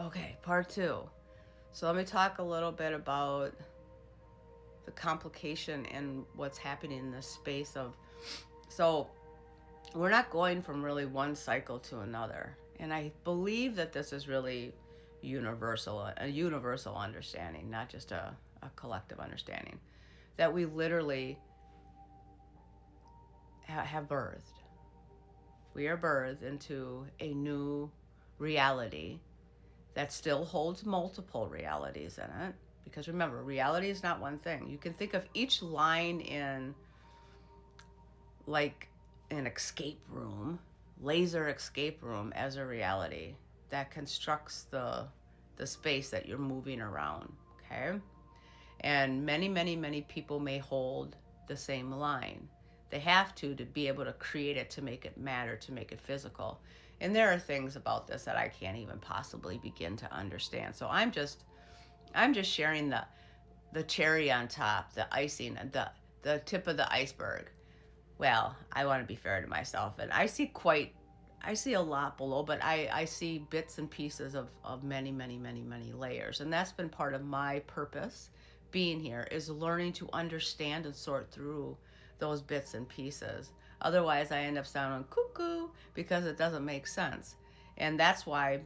Okay, part two. So let me talk a little bit about the complication and what's happening in this space of. So we're not going from really one cycle to another. And I believe that this is really a universal understanding, not just a collective understanding. That we literally have birthed. We are birthed into a new reality that still holds multiple realities in it. Because remember, reality is not one thing. You can think of each line in like an escape room, laser escape room, as a reality that constructs the space that you're moving around. Okay? And many people may hold the same line. They have to be able to create it, to make it matter, to make it physical. And there are things about this that I can't even possibly begin to understand. So I'm just sharing the cherry on top, the icing, the tip of the iceberg. Well, I want to be fair to myself, and I see a lot below, but I see bits and pieces of many layers. And that's been part of my purpose being here, is learning to understand and sort through those bits and pieces. Otherwise, I end up sounding cuckoo because it doesn't make sense. And that's why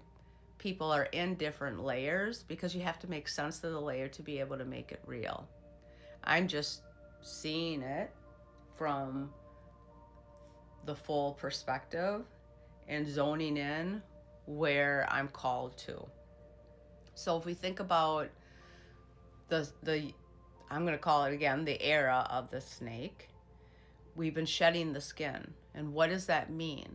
people are in different layers, because you have to make sense of the layer to be able to make it real. I'm just seeing it from the full perspective and zoning in where I'm called to. So if we think about the I'm going to call it again the era of the snake, we've been shedding the skin. And what does that mean?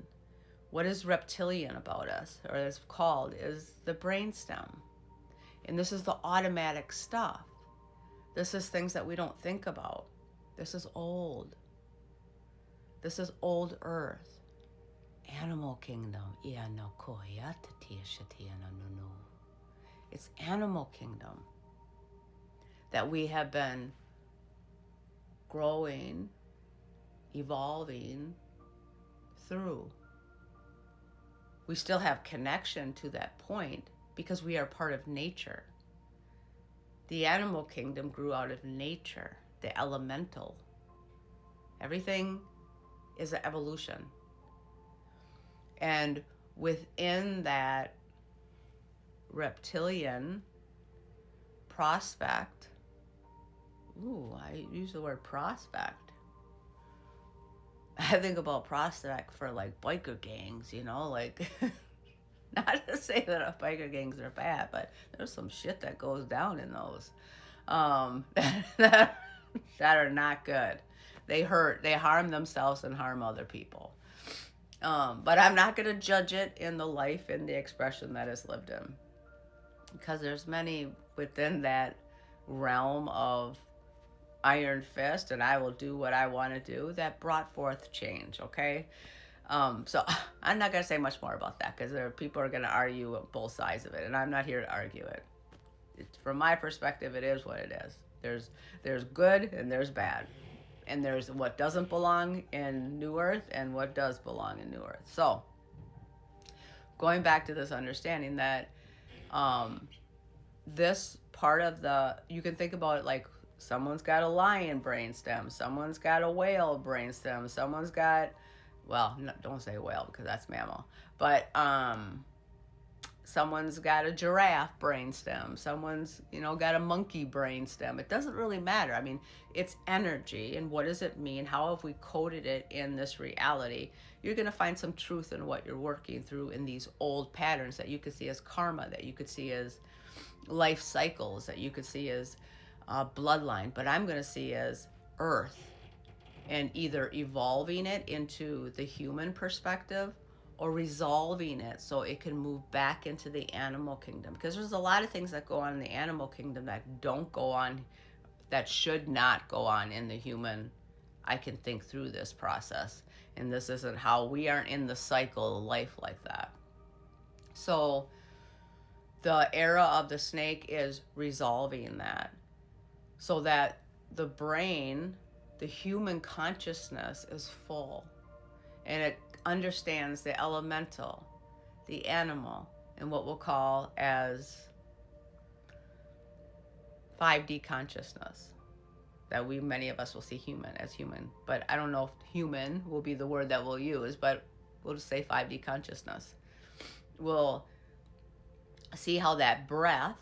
What is reptilian about us, or is called, is the brainstem. And this is the automatic stuff. This is things that we don't think about. This is old. This is old earth. Animal kingdom. It's animal kingdom that we have been growing, evolving through. We still have connection to that point because we are part of nature. The animal kingdom grew out of nature, the elemental. Everything is an evolution. And within that reptilian prospect, I use the word prospect. I think about prospect for like biker gangs, like not to say that biker gangs are bad, but there's some shit that goes down in those that are not good. They harm themselves and harm other people. But I'm not going to judge it in the life and the expression that is lived in, because there's many within that realm of iron fist and I will do what I want to do that brought forth change. Okay. So I'm not going to say much more about that, because people are going to argue both sides of it, and I'm not here to argue it. From my perspective, it is what it is. There's good and there's bad, and there's what doesn't belong in New Earth and what does belong in New Earth. So going back to this understanding that this part of you can think about it like someone's got a lion brainstem, someone's got a whale brainstem, someone's got, well, no, don't say whale because that's mammal, but someone's got a giraffe brainstem, someone's got a monkey brainstem. It doesn't really matter. I mean, it's energy, and what does it mean? How have we coded it in this reality? You're going to find some truth in what you're working through in these old patterns that you could see as karma, that you could see as life cycles, that you could see as bloodline, but I'm going to see as earth, and either evolving it into the human perspective or resolving it so it can move back into the animal kingdom. Because there's a lot of things that go on in the animal kingdom that don't go on, that should not go on in the human. I can think through this process, and this isn't how, we aren't in the cycle of life like that. So the era of the snake is resolving that, so that the brain, the human consciousness, is full, and it understands the elemental, the animal, in what we'll call as 5D consciousness. That many of us will see human as human. But I don't know if human will be the word that we'll use, but we'll just say 5D consciousness. We'll see how that breath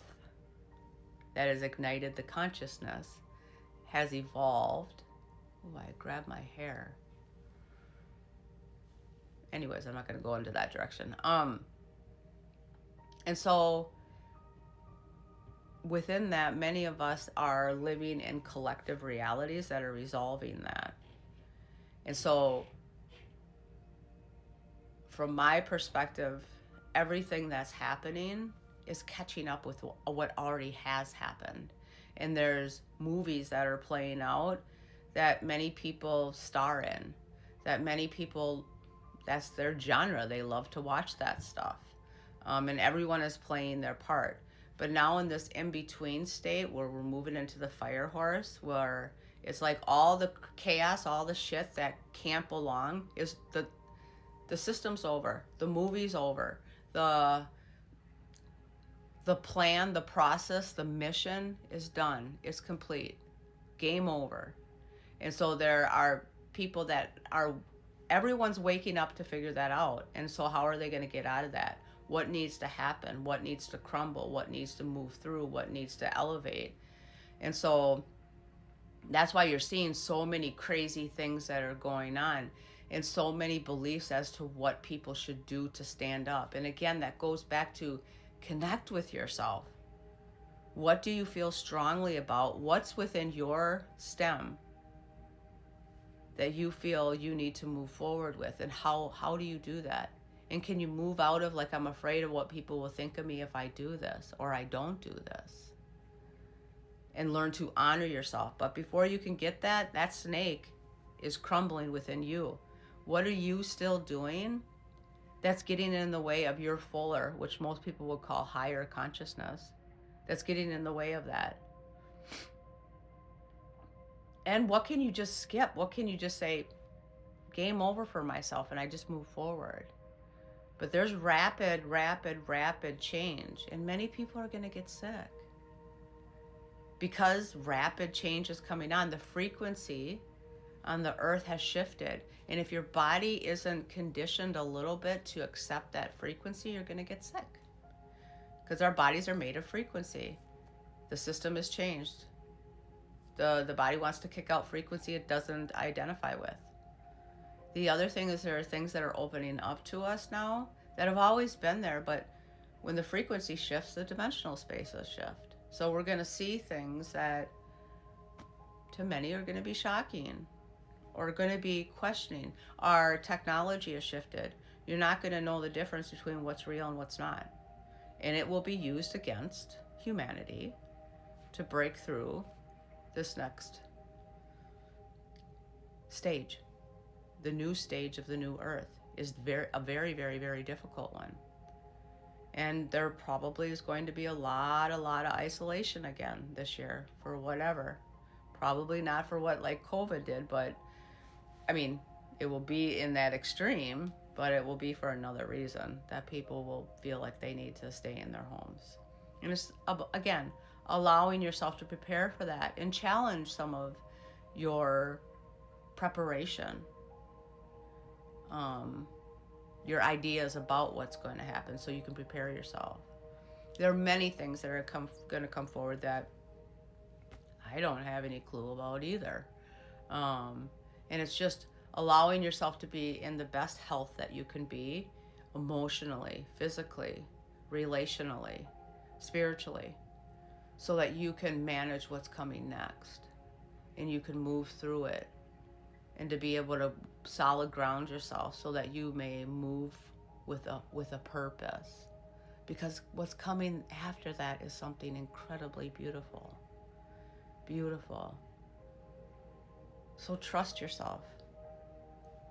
that has ignited the consciousness has evolved. Oh, I grabbed my hair. Anyways, I'm not going to go into that direction. And so within that, many of us are living in collective realities that are resolving that. And so from my perspective, everything that's happening is catching up with what already has happened. And there's movies that are playing out that many people star in, that many people, that's their genre. They love to watch that stuff. And everyone is playing their part. But now in this in-between state where we're moving into the fire horse, where it's like all the chaos, all the shit that can't belong, is the system's over. The movie's over. The plan, the process, the mission is done. It's complete. Game over. And so there are people that are, everyone's waking up to figure that out. And so how are they going to get out of that? What needs to happen? What needs to crumble? What needs to move through? What needs to elevate? And so that's why you're seeing so many crazy things that are going on and so many beliefs as to what people should do to stand up. And again, that goes back to connect with yourself. What do you feel strongly about? What's within your stem that you feel you need to move forward with? And how do you do that? And can you move out of, like, I'm afraid of what people will think of me if I do this or I don't do this? And learn to honor yourself. But before you can get that, that snake is crumbling within you. What are you still doing that's getting in the way of your fuller, which most people would call higher consciousness, that's getting in the way of that? And what can you just skip? What can you just say, game over for myself, and I just move forward? But there's rapid change, and many people are going to get sick because rapid change is coming on. The frequency on the earth has shifted, and if your body isn't conditioned a little bit to accept that frequency, you're going to get sick, because our bodies are made of frequency. The system has changed. The body wants to kick out frequency it doesn't identify with. The other thing is there are things that are opening up to us now that have always been there, but when the frequency shifts, the dimensional spaces shift. So we're going to see things that to many are going to be shocking or going to be questioning. Our technology has shifted. You're not going to know the difference between what's real and what's not. And it will be used against humanity to break through this next stage. The new stage of the new earth is a very, very, very difficult one. And there probably is going to be a lot of isolation again this year for whatever. Probably not for what like COVID did, but I mean, it will be in that extreme, but it will be for another reason that people will feel like they need to stay in their homes. And it's, again, allowing yourself to prepare for that and challenge some of your preparation, your ideas about what's going to happen so you can prepare yourself. There are many things that are going to come forward that I don't have any clue about either. And it's just allowing yourself to be in the best health that you can be, emotionally, physically, relationally, spiritually, so that you can manage what's coming next and you can move through it, and to be able to solid ground yourself so that you may move with a purpose. Because what's coming after that is something incredibly beautiful. Beautiful. So trust yourself.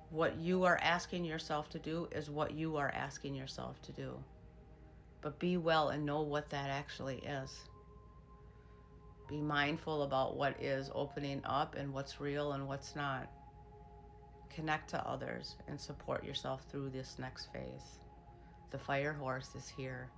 What you are asking yourself to do is what you are asking yourself to do. But be well and know what that actually is. Be mindful about what is opening up and what's real and what's not. Connect to others and support yourself through this next phase. The fire horse is here.